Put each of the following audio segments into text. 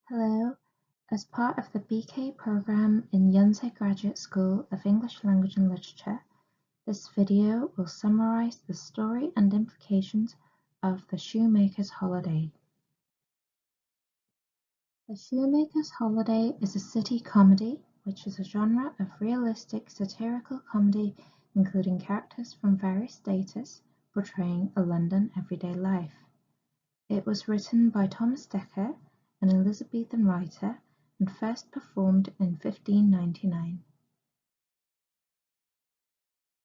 Hello. As part of the BK program in Yonsei Graduate School of English Language and Literature, this video will summarize the story and implications of The Shoemaker's Holiday. The Shoemaker's Holiday is a city comedy, which is a genre of realistic satirical comedy including characters from various status portraying a London everyday life. It was written by Thomas Dekker, an Elizabethan writer, and first performed in 1599.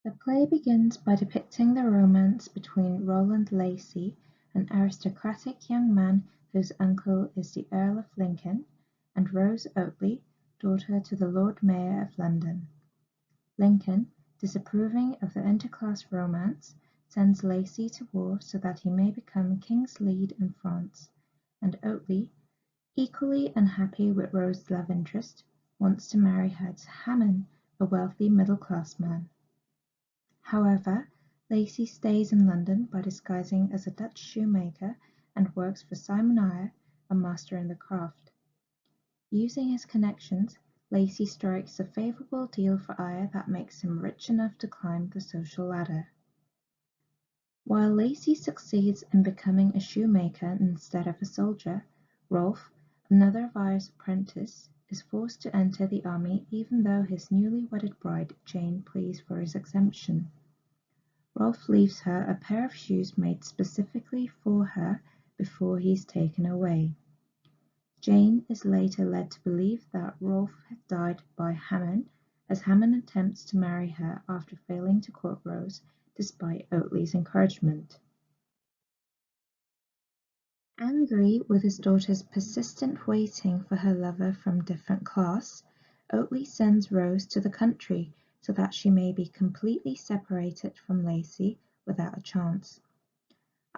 The play begins by depicting the romance between Roland Lacy, an aristocratic young man whose uncle is the Earl of Lincoln, and Rose Oatley, daughter to the Lord Mayor of London. Lincoln, disapproving of the interclass romance, sends Lacy to war so that he may become King's lead in France, and Oatley, equally unhappy with Rose's love interest, wants to marry her to Hammond, a wealthy middle-class man. However, Lacy stays in London by disguising as a Dutch shoemaker and works for Simon Eyre, a master in the craft. Using his connections, Lacy strikes a favourable deal for Eyre that makes him rich enough to climb the social ladder. While Lacy succeeds in becoming a shoemaker instead of a soldier, Rolfe, another of Eyre's apprentices, is forced to enter the army even though his newly wedded bride Jane pleads for his exemption. Rolfe leaves her a pair of shoes made specifically for her before he is taken away. Jane is later led to believe that Rolfe had died by Hammond, as Hammond attempts to marry her after failing to court Rose despite Oatley's encouragement. Angry with his daughter's persistent waiting for her lover from different class, Oatley sends Rose to the country so that she may be completely separated from Lacy without a chance.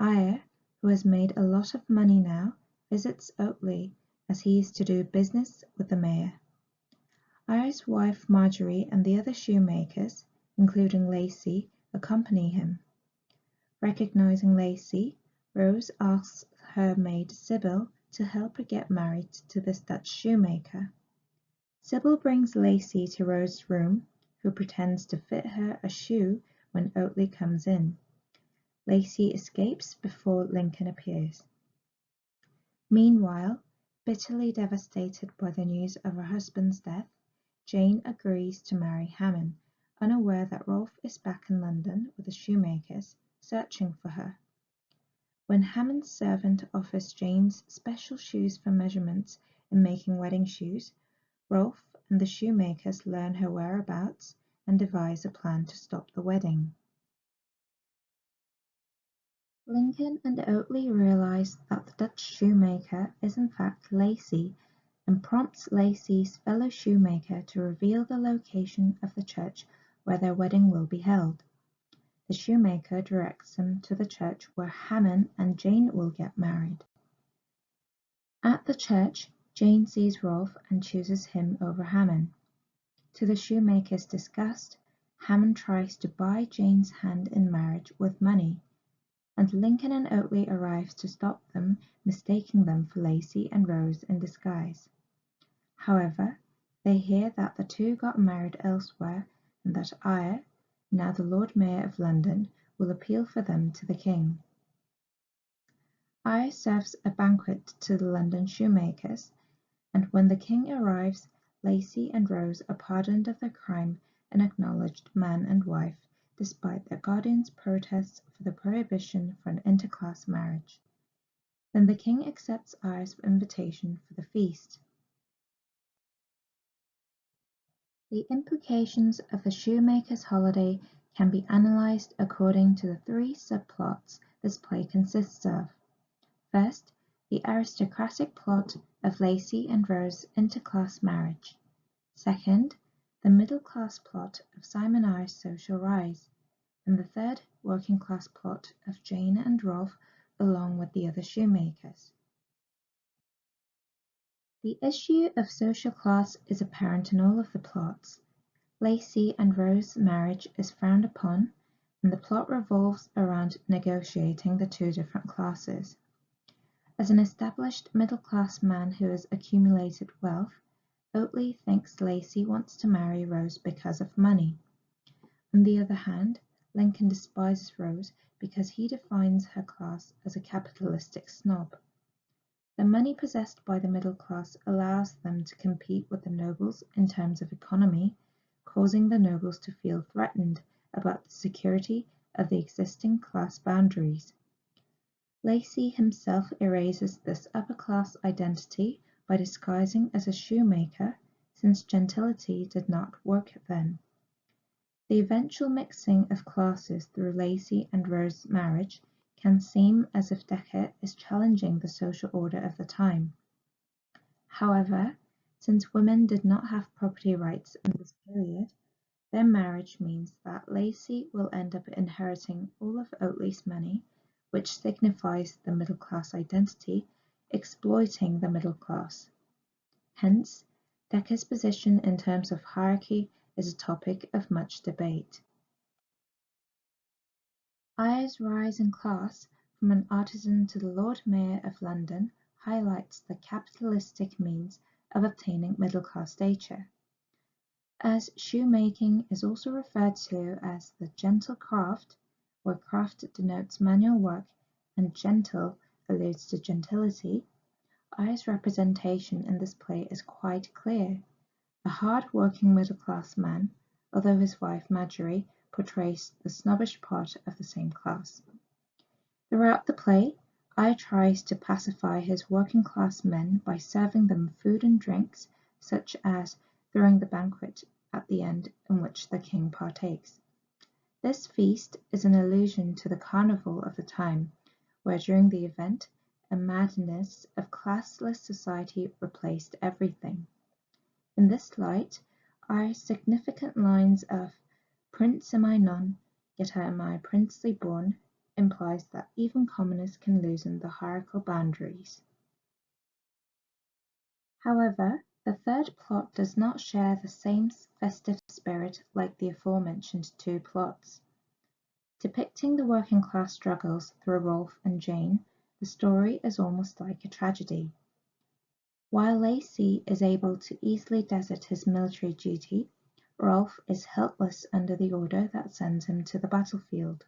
Eyre, who has made a lot of money now, visits Oatley as he is to do business with the mayor. Eyre's wife Marjorie and the other shoemakers, including Lacy, accompany him. Recognizing Lacy, Rose asks her maid Sybil to help her get married to this Dutch shoemaker. Sybil brings Lacy to Rose's room, who pretends to fit her a shoe when Oatley comes in. Lacy escapes before Lincoln appears. Meanwhile, bitterly devastated by the news of her husband's death, Jane agrees to marry Hammond, unaware that Rolfe is back in London with the shoemakers, searching for her. When Hammond's servant offers Jane's special shoes for measurements in making wedding shoes, Rolfe and the shoemakers learn her whereabouts and devise a plan to stop the wedding. Lincoln and Oatley realize that the Dutch shoemaker is in fact Lacy and prompts Lacy's fellow shoemaker to reveal the location of the church where their wedding will be held. The shoemaker directs them to the church where Hammond and Jane will get married. At the church, Jane sees Rolfe and chooses him over Hammond. To the shoemaker's disgust, Hammond tries to buy Jane's hand in marriage with money, and Lincoln and Oatley arrive to stop them, mistaking them for Lacy and Rose in disguise. However, they hear that the two got married elsewhere and that Eyre, now the Lord Mayor of London, will appeal for them to the king. Eyre serves a banquet to the London shoemakers, and when the king arrives, Lacy and Rose are pardoned of their crime and acknowledged man and wife, despite their guardians' protests for the prohibition for an interclass marriage. Then the king accepts Eyre's invitation for the feast. The implications of the shoemaker's holiday can be analysed according to the three subplots this play consists of. First, the aristocratic plot of Lacy and Rose's interclass marriage. Second, the middle-class plot of Simon Eyre's social rise. And the third, working-class plot of Jane and Rolfe along with the other shoemakers. The issue of social class is apparent in all of the plots. Lacy and Rose's marriage is frowned upon, and the plot revolves around negotiating the two different classes. As an established middle-class man who has accumulated wealth, Oatley thinks Lacey wants to marry Rose because of money. On the other hand, Lincoln despises Rose because he defines her class as a capitalistic snob. The money possessed by the middle class allows them to compete with the nobles in terms of economy, causing the nobles to feel threatened about the security of the existing class boundaries. Lacey himself erases this upper-class identity by disguising as a shoemaker, since gentility did not work then. The eventual mixing of classes through Lacey and Rose's marriage can seem as if Dekker is challenging the social order of the time. However, since women did not have property rights in this period, their marriage means that Lacey will end up inheriting all of Oatley's money, which signifies the middle-class identity, exploiting the middle class. Hence, Dekker's position in terms of hierarchy is a topic of much debate. Eyre's rise in class from an artisan to the Lord Mayor of London highlights the capitalistic means of obtaining middle-class stature. As shoemaking is also referred to as the gentle craft, where craft denotes manual work and gentle alludes to gentility, Eyre's representation in this play is quite clear. A hard-working middle-class man, although his wife Marjorie portrays the snobbish part of the same class. Throughout the play, Eyre tries to pacify his working-class men by serving them food and drinks, such as throwing the banquet at the end in which the king partakes. This feast is an allusion to the carnival of the time, where during the event, a madness of classless society replaced everything. In this light, Eyre's significant lines of "Prince am I none, yet am I princely born" implies that even commoners can loosen the hierarchical boundaries. However, the third plot does not share the same festive spirit like the aforementioned two plots. Depicting the working class struggles through Rolfe and Jane, the story is almost like a tragedy. While Lacey is able to easily desert his military duty, Rolfe is helpless under the order that sends him to the battlefield.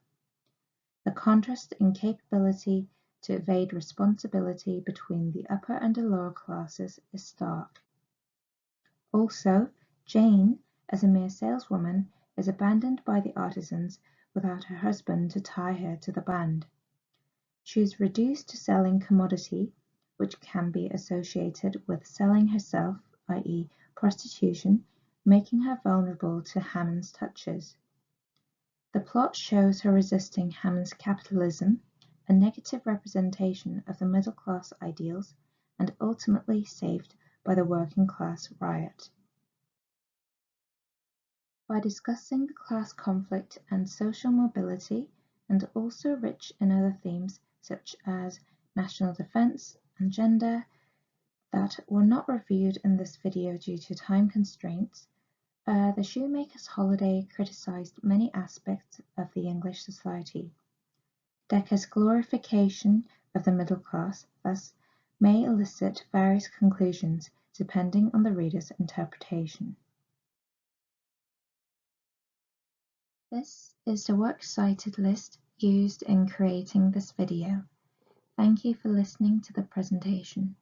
The contrast in capability to evade responsibility between the upper and the lower classes is stark. Also, Jane, as a mere saleswoman, is abandoned by the artisans without her husband to tie her to the band. She is reduced to selling commodity, which can be associated with selling herself, i.e. prostitution, making her vulnerable to Hammond's touches. The plot shows her resisting Hammond's capitalism, a negative representation of the middle-class ideals, and ultimately saved by the working-class riot. By discussing the class conflict and social mobility, and also rich in other themes such as national defense and gender that were not reviewed in this video due to time constraints, The Shoemaker's Holiday criticized many aspects of the English society. Dekker's glorification of the middle class, thus, may elicit various conclusions depending on the reader's interpretation. This is the works cited list used in creating this video. Thank you for listening to the presentation.